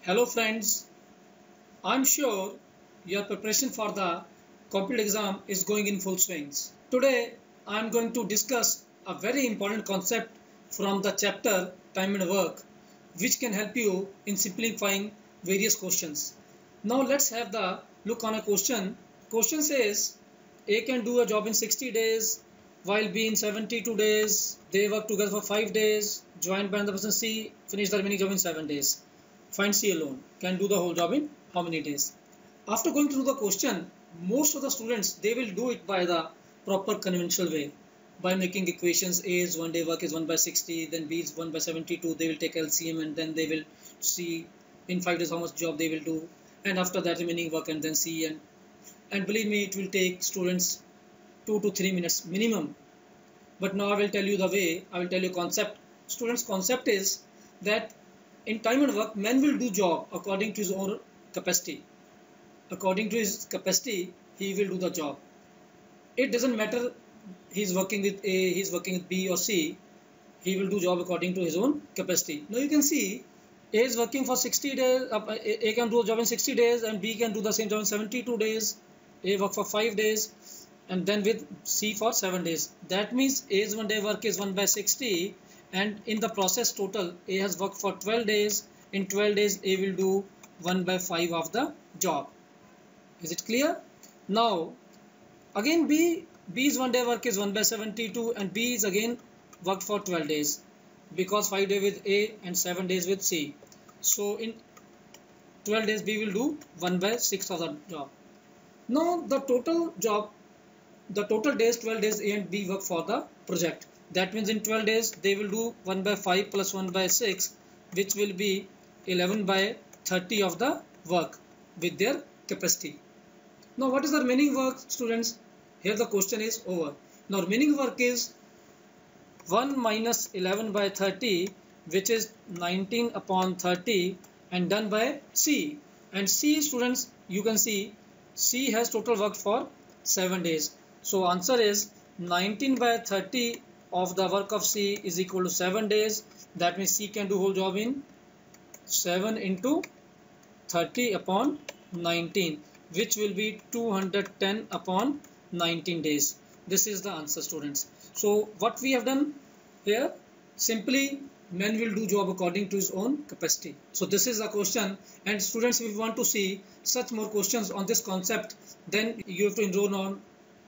Hello friends, I'm sure your preparation for the competitive exam is going in full swings. Today I'm going to discuss a very important concept from the chapter Time and Work which can help you in simplifying various questions. Now let's have the look on a question. Question says A can do a job in 60 days while B in 72 days. They work together for 5 days, joined by the person C, finish the remaining job in 7 days. Find C alone. Can do the whole job in how many days? After going through the question, most of the students, they will do it by the proper conventional way. By making equations, A is 1 day work is 1 by 60, then B is 1 by 72, they will take LCM and then they will see in 5 days how much job they will do. And after that remaining work and then C and believe me, it will take students 2 to 3 minutes minimum. But now I will tell you the way, I will tell you concept. Students' concept is that in time and work, man will do job according to his own capacity. According to his capacity, he will do the job. It doesn't matter he's working with A, he's working with B or C. He will do job according to his own capacity. Now you can see A is working for 60 days. A can do a job in 60 days and B can do the same job in 72 days. A work for 5 days and then with C for 7 days. That means A's 1 day work is 1 by 60. And in the process total, A has worked for 12 days. In 12 days, A will do 1 by 5 of the job. Is it clear? Now, again B's 1 day work is 1 by 72 and B is again worked for 12 days. Because 5 days with A and 7 days with C. So, in 12 days, B will do 1 by 6 of the job. Now, the total days, 12 days A and B work for the project. That means in 12 days, they will do 1 by 5 plus 1 by 6, which will be 11 by 30 of the work with their capacity. Now, what is the remaining work, students? Here the question is over. Now, remaining work is 1 minus 11 by 30, which is 19 upon 30 and done by C. And C, students, you can see C has total work for 7 days. So, answer is 19 by 30 of the work of C is equal to 7 days. That means C can do whole job in 7 into 30 upon 19, which will be 210 upon 19 days. This is the answer, students. So what we have done here, simply man will do job according to his own capacity. So this is the question, and students, if you want to see such more questions on this concept, then you have to enroll on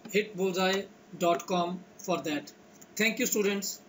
hitbullseye.com for that. Thank you, students.